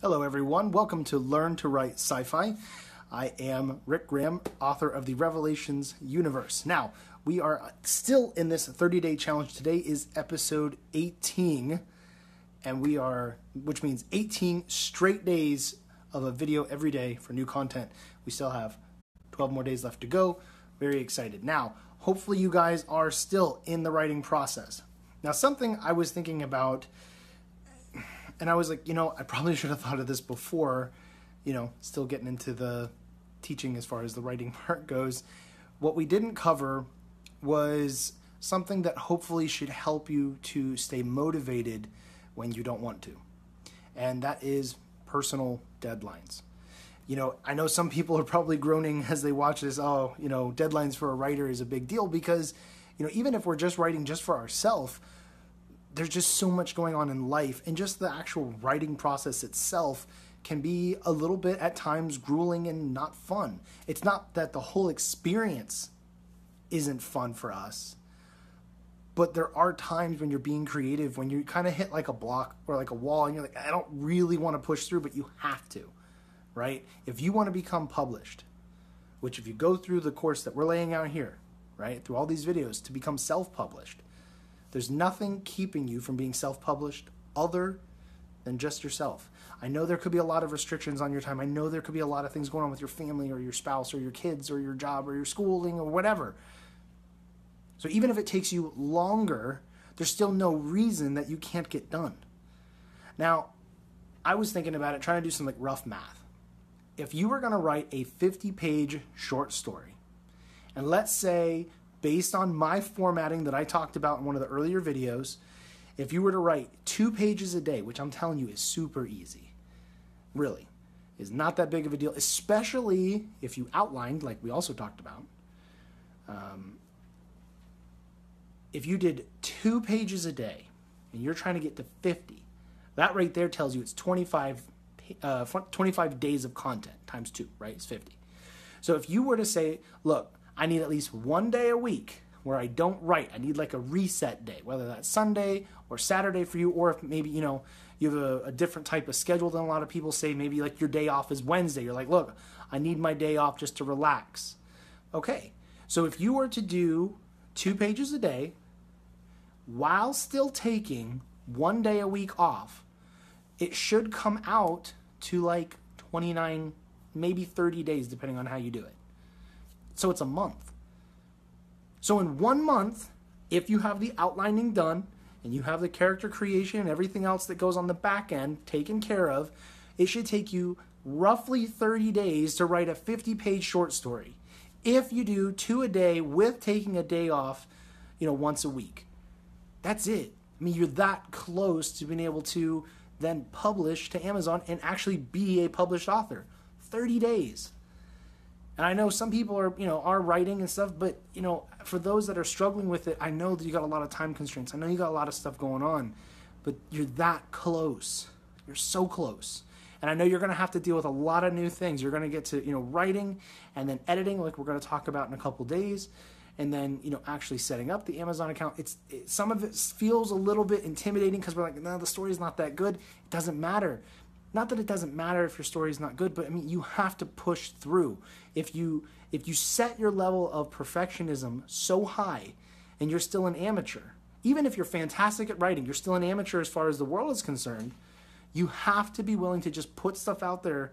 Hello everyone, welcome to Learn to Write Sci-Fi. I am Rick Graham, author of the Revelations universe. Now, we are still in this 30-day challenge. Today is episode 18, and which means 18 straight days of a video every day for new content. We still have 12 more days left to go. Very excited. Now, hopefully you guys are still in the writing process. Now, something I was thinking about, and I was like, I probably should have thought of this before, still getting into the teaching as far as the writing part goes. What we didn't cover was something that hopefully should help you to stay motivated when you don't want to. And that is personal deadlines. I know some people are probably groaning as they watch this, deadlines for a writer is a big deal because, even if we're just writing just for ourselves, there's just so much going on in life, and just the actual writing process itself can be a little bit at times grueling and not fun. It's not that the whole experience isn't fun for us, but there are times when you're being creative, when you kind of hit like a block or like a wall and you're like, I don't really want to push through, but you have to, right? If you want to become published, which if you go through the course that we're laying out here, right, through all these videos to become self-published, there's nothing keeping you from being self-published other than just yourself. I know there could be a lot of restrictions on your time. I know there could be a lot of things going on with your family or your spouse or your kids or your job or your schooling or whatever. So even if it takes you longer, there's still no reason that you can't get done. Now, I was thinking about it, trying to do some rough math. If you were going to write a 50-page short story, and let's say, based on my formatting that I talked about in one of the earlier videos, if you were to write 2 pages a day, which I'm telling you is super easy, really, is not that big of a deal, especially if you outlined, like we also talked about. If you did 2 pages a day and you're trying to get to 50, that right there tells you it's 25 days of content times 2, right? It's 50. So if you were to say, look, I need at least 1 day a week where I don't write. I need like a reset day, whether that's Sunday or Saturday for you, or if maybe, you have a different type of schedule than a lot of people say, maybe like your day off is Wednesday. You're like, look, I need my day off just to relax. Okay, so if you were to do 2 pages a day while still taking 1 day a week off, it should come out to like 29, maybe 30 days, depending on how you do it. So it's a month. So in 1 month, if you have the outlining done and you have the character creation and everything else that goes on the back end taken care of, it should take you roughly 30 days to write a 50-page short story. If you do 2 a day with taking a day off, once a week. That's it. I mean, you're that close to being able to then publish to Amazon and actually be a published author. 30 days. And I know some people are writing and stuff, but, for those that are struggling with it, I know that you got a lot of time constraints. I know you got a lot of stuff going on, but you're that close. You're so close. And I know you're going to have to deal with a lot of new things. You're going to get to, writing and then editing, like we're going to talk about in a couple days, and then, actually setting up the Amazon account. Some of it feels a little bit intimidating because we're like, no, the story's not that good. It doesn't matter. Not that it doesn't matter if your story is not good, but you have to push through. If you set your level of perfectionism so high and you're still an amateur, even if you're fantastic at writing, you're still an amateur as far as the world is concerned, you have to be willing to just put stuff out there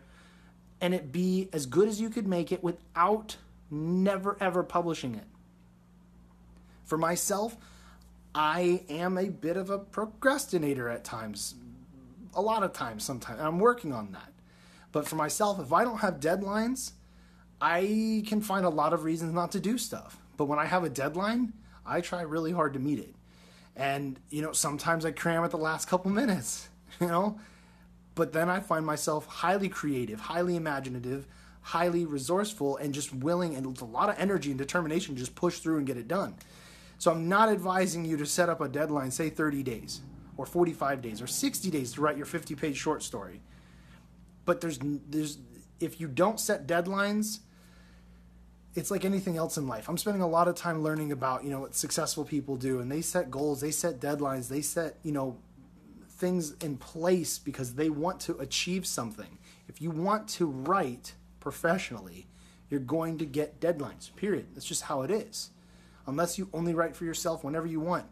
and it be as good as you could make it without never ever publishing it. For myself, I am a bit of a procrastinator at times. A lot of times, sometimes. I'm working on that. But for myself, if I don't have deadlines, I can find a lot of reasons not to do stuff. But when I have a deadline, I try really hard to meet it. And, sometimes I cram at the last couple minutes, But then I find myself highly creative, highly imaginative, highly resourceful, and just willing and with a lot of energy and determination to just push through and get it done. So I'm not advising you to set up a deadline, say 30 days. Or 45 days, or 60 days to write your 50-page short story. But there's if you don't set deadlines, it's like anything else in life. I'm spending a lot of time learning about, what successful people do, and they set goals, they set deadlines, they set, things in place because they want to achieve something. If you want to write professionally, you're going to get deadlines, period. That's just how it is. Unless you only write for yourself whenever you want.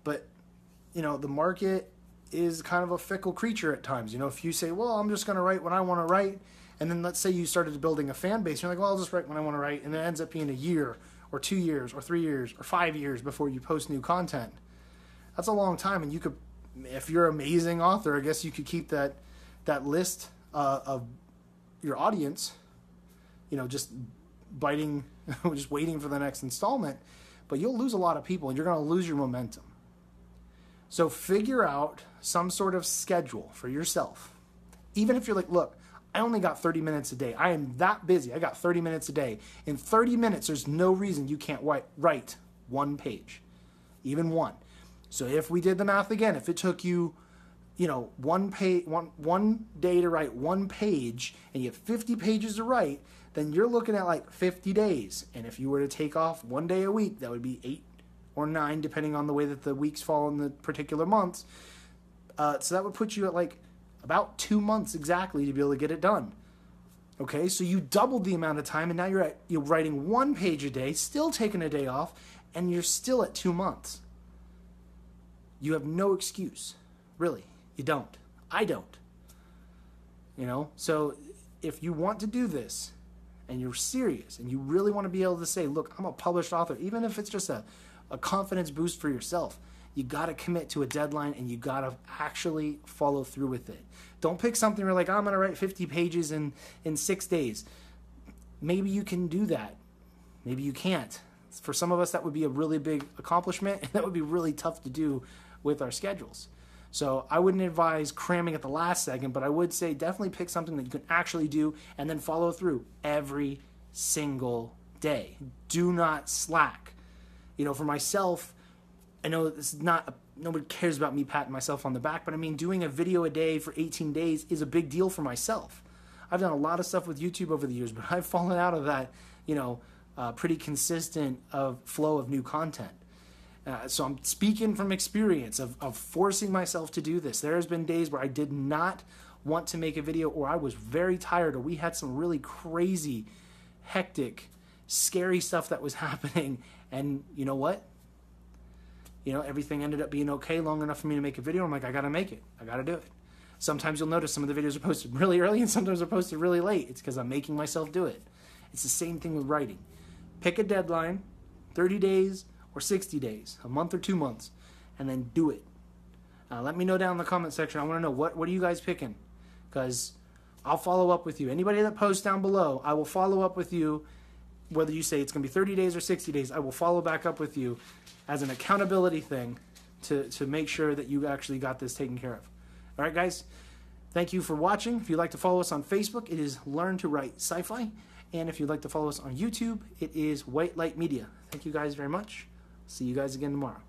But, the market is kind of a fickle creature at times. If you say, well, I'm just going to write when I want to write, and then let's say you started building a fan base, you're like, well, I'll just write when I want to write, and it ends up being a year or 2 years or 3 years or 5 years before you post new content. That's a long time, and you could, if you're an amazing author, I guess you could keep that list of your audience, just biting, just waiting for the next installment, but you'll lose a lot of people and you're going to lose your momentum. So figure out some sort of schedule for yourself. Even if you're like, look, I only got 30 minutes a day. I am that busy. I got 30 minutes a day. In 30 minutes, there's no reason you can't write one page, even one. So if we did the math again, if it took you, one day to write one page and you have 50 pages to write, then you're looking at like 50 days. And if you were to take off 1 day a week, that would be 8 or 9, depending on the way that the weeks fall in the particular months. So that would put you at like about 2 months exactly to be able to get it done. Okay, so you doubled the amount of time, and now you're writing 1 page a day, still taking a day off, and you're still at 2 months. You have no excuse, really. You don't. I don't. So if you want to do this and you're serious and you really want to be able to say, look, I'm a published author, even if it's just a confidence boost for yourself, you got to commit to a deadline and you got to actually follow through with it. Don't pick something where like, I'm going to write 50 pages in 6 days. Maybe you can do that. Maybe you can't. For some of us, that would be a really big accomplishment, and that would be really tough to do with our schedules. So I wouldn't advise cramming at the last second, but I would say definitely pick something that you can actually do and then follow through every single day. Do not slack. For myself, I know this is not, nobody cares about me patting myself on the back, but I mean, doing a video a day for 18 days is a big deal for myself. I've done a lot of stuff with YouTube over the years, but I've fallen out of that, pretty consistent flow of new content. So I'm speaking from experience of forcing myself to do this. There has been days where I did not want to make a video, or I was very tired, or we had some really crazy, hectic, scary stuff that was happening. And you know what? Everything ended up being okay long enough for me to make a video. I'm like, I got to make it. I got to do it. Sometimes you'll notice some of the videos are posted really early and sometimes they're posted really late. It's because I'm making myself do it. It's the same thing with writing. Pick a deadline, 30 days, or 60 days, a month or 2 months, and then do it. Let me know down in the comment section. I want to know, what are you guys picking? Because I'll follow up with you. Anybody that posts down below, I will follow up with you. Whether you say it's going to be 30 days or 60 days, I will follow back up with you as an accountability thing to make sure that you actually got this taken care of. All right, guys, thank you for watching. If you'd like to follow us on Facebook, it is Learn to Write SciFi. And if you'd like to follow us on YouTube, it is White Light Media. Thank you guys very much. See you guys again tomorrow.